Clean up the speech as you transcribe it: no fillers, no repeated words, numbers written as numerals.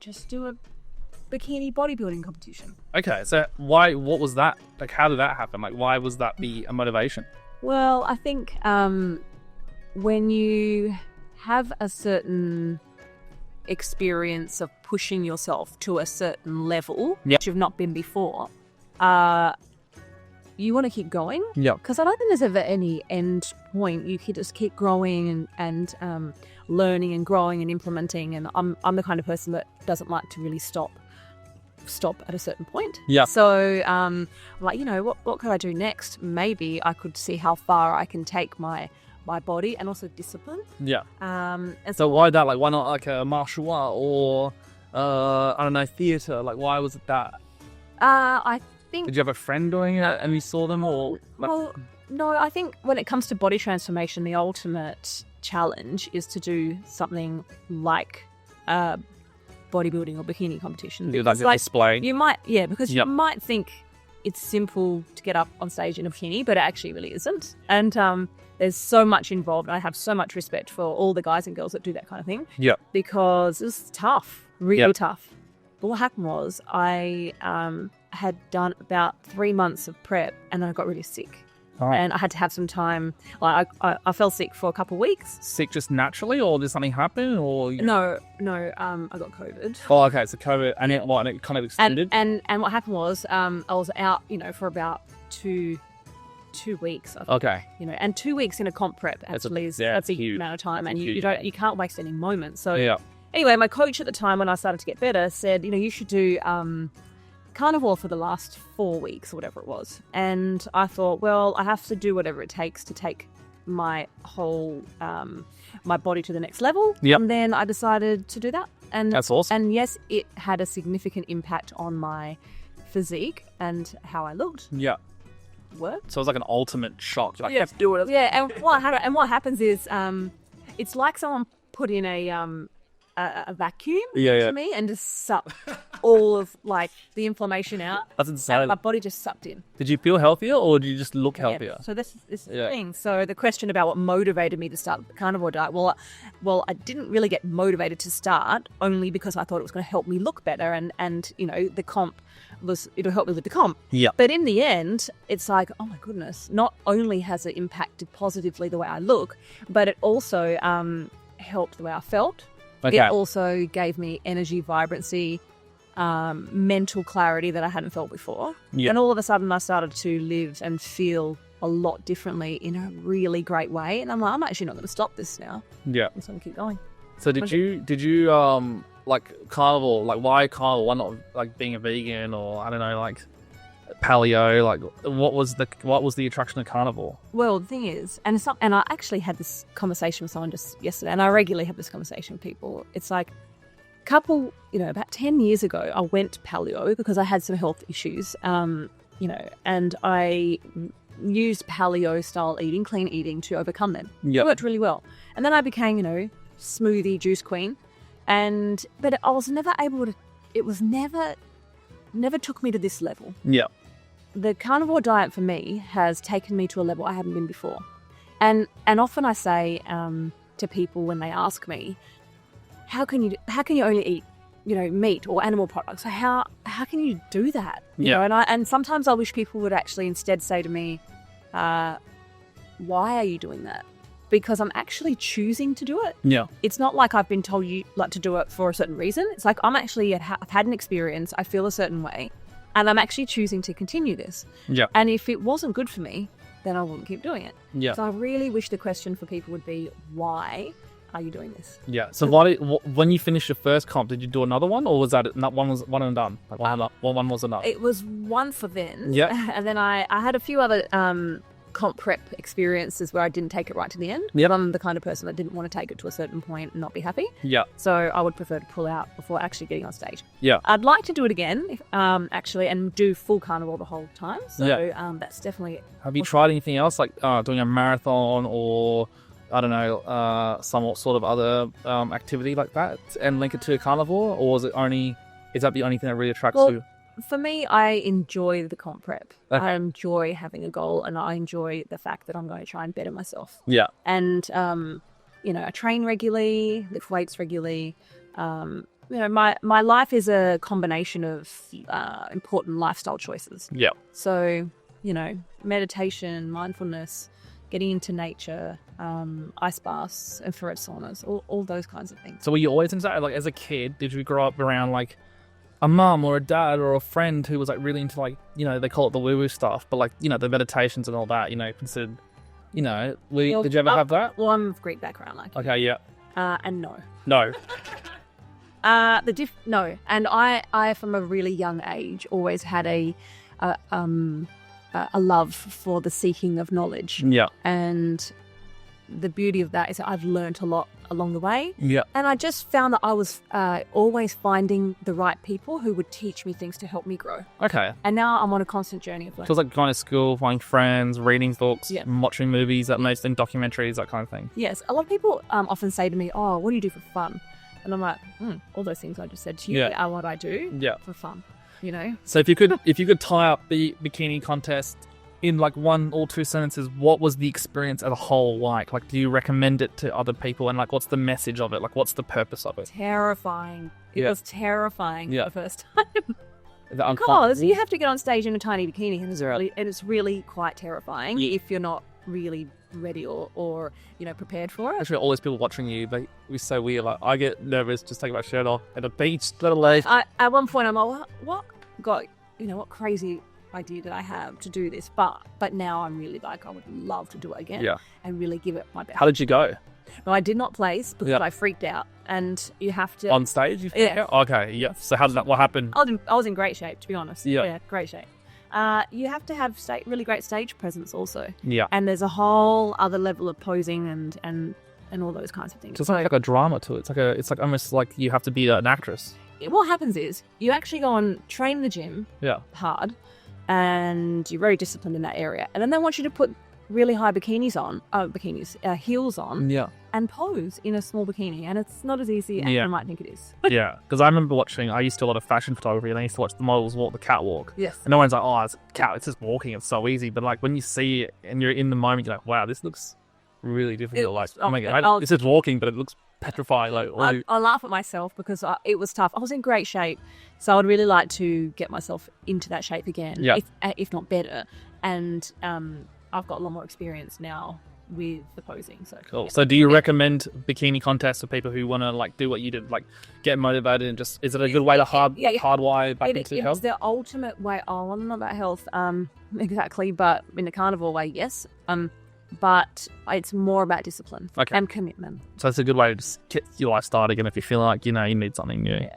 just do a bikini bodybuilding competition. Okay, so what was that? Like, how did that happen? Like, why was that a motivation? Well, I think when you have a certain experience of pushing yourself to a certain level that you've not been before, you want to keep going. Yeah. Because I don't think there's ever any end point. You can just keep growing and learning and growing and implementing. And I'm the kind of person that doesn't like to really stop at a certain point. Yeah. So like, you know, what could I do next? Maybe I could see how far I can take my body and also discipline. Yeah. And So why that? Like, why not like a martial art or I don't know, theatre? Like, why was it that? I think. Did you have a friend doing it and you saw them, or? Well, no. I think when it comes to body transformation, the ultimate challenge is to do something like bodybuilding or bikini competition. Like display. You might, because you might think it's simple to get up on stage in a bikini, but it actually really isn't. And there's so much involved. I have so much respect for all the guys and girls that do that kind of thing. Yeah. Because it's tough, really tough. But what happened was I had done about 3 months of prep and then I got really sick. Right. And I had to have some time. Like I fell sick for a couple of weeks. Sick just naturally, or did something happen, or? No. I got COVID. Oh, okay. So COVID, and it kind of extended. And what happened was, I was out, for about two weeks. Okay. And 2 weeks in a comp prep actually is a big amount of time, and you can't waste any moments. So anyway, my coach at the time, when I started to get better, said, you should do Carnivore for the last 4 weeks or whatever it was. And I thought, well, I have to do whatever it takes to take my whole my body to the next level. And then I decided to do that. And that's awesome. And yes, it had a significant impact on my physique and how I looked. Yeah. Worked. So it was like an ultimate shock. You're like, yeah, do it. Yeah, and what happens is it's like someone put in a vacuum to me and just sucked all of like the inflammation out. That's insane. My body just sucked in. Did you feel healthier, or did you just look healthier? So this is the thing. So the question about what motivated me to start the carnivore diet, well, I didn't really get motivated to start only because I thought it was going to help me look better, and the comp it'll help me with the comp. Yeah. But in the end, it's like, oh my goodness, not only has it impacted positively the way I look, but it also helped the way I felt. Okay. It also gave me energy, vibrancy, mental clarity that I hadn't felt before. Yeah. And all of a sudden I started to live and feel a lot differently in a really great way. And I'm like, I'm actually not going to stop this now. Yeah. I'm just going to keep going. So did you like carnivore, like why carnivore? Why not like being a vegan, or I don't know, like paleo? Like what was the attraction of carnivore? Well, the thing is, and I actually had this conversation with someone just yesterday, and I regularly have this conversation with people. It's like about 10 years ago, I went paleo because I had some health issues, and I used paleo style eating, clean eating to overcome them. Yeah. It worked really well. And then I became, smoothie juice queen, but I was never able to, it was never took me to this level. Yeah. The carnivore diet for me has taken me to a level I haven't been before. And often I say to people when they ask me, how can you only eat, meat or animal products? How can you do that? And sometimes I wish people would actually instead say to me, why are you doing that? Because I'm actually choosing to do it. Yeah. It's not like I've been told you like to do it for a certain reason. It's like I've had an experience, I feel a certain way, and I'm actually choosing to continue this. Yeah. And if it wasn't good for me, then I wouldn't keep doing it. Yeah. So I really wish the question for people would be, why are you doing this? Yeah. So when you finished your first comp, did you do another one, or was that one and done? Like one was enough? It was one for then. Yeah. And then I had a few other comp prep experiences where I didn't take it right to the end. Yep. I'm the kind of person that didn't want to take it to a certain point and not be happy. Yeah. So I would prefer to pull out before actually getting on stage. Yeah. I'd like to do it again, actually, and do full carnivore the whole time. So that's definitely... Have you tried anything else, like doing a marathon or, I don't know, some sort of other activity like that and link it to carnivore? Or is that the only thing that really attracts you? For me, I enjoy the comp prep. Okay. I enjoy having a goal, and I enjoy the fact that I'm going to try and better myself. Yeah. And, I train regularly, lift weights regularly, my life is a combination of important lifestyle choices. Yeah. So, meditation, mindfulness, getting into nature, ice baths, infrared saunas, all those kinds of things. So were you always into that? Like as a kid, did you grow up around like a mum or a dad or a friend who was like really into like, they call it the woo-woo stuff, but like, the meditations and all that, considered, did you ever have that? Well, I'm of Greek background, like. Okay, yeah. And no. No. No. And I from a really young age always had a love for the seeking of knowledge. Yeah. And the beauty of that is that I've learned a lot along the way. Yeah. And I just found that I was always finding the right people who would teach me things to help me grow. Okay. And now I'm on a constant journey of learning. So it's like going to school, finding friends, reading books, Yeah. watching movies, that most in documentaries, that kind of thing. Yes. A lot of people often say to me, oh, what do you do for fun? And I'm like, all those things I just said to you are what I do for fun, So if you could tie up the bikini contest in like 1 or 2 sentences, what was the experience as a whole like? Like, do you recommend it to other people? And like, what's the message of it? Like, what's the purpose of it? Terrifying. It was terrifying the first time. Because you have to get on stage in a tiny bikini and it's really quite terrifying if you're not really ready or prepared for it. Actually, all these people watching you, we're so weird. Like, I get nervous just taking my shirt off at a beach, let alone. At one point, I'm like, what crazy idea did I have to do this? But now I'm really like, I would love to do it again and really give it my best. How did you go? No, I did not place because I freaked out, and you have to on stage. You freaked out? Okay, yeah. So what happened? I was in great shape, to be honest. Yeah, great shape. You have to have really great stage presence also. Yeah. And there's a whole other level of posing and all those kinds of things. So it's like a drama to it. It's like almost like you have to be an actress. What happens is you actually go and train in the gym hard, and you're very disciplined in that area. And then they want you to put really high heels on, and pose in a small bikini. And it's not as easy as you might think it is. Yeah, because I remember I used to do a lot of fashion photography, and I used to watch the models walk the catwalk. Yes. And no one's like, oh, it's a cat, it's just walking, it's so easy. But like when you see it and you're in the moment, you're like, wow, this looks really difficult. Oh my God, this is walking, but it looks petrified. Like, I laugh at myself because it was tough. I was in great shape, so I'd really like to get myself into that shape again, if not better. And I've got a lot more experience now with the posing. So cool. So do you recommend bikini contests for people who want to like do what you did, like get motivated and just, is it a good way to hardwire back into health? It's the ultimate way. Oh, well, not about health exactly, but in the carnivore way, yes. But it's more about discipline and commitment. So it's a good way to just get your life started again if you feel like, you need something new. Yeah.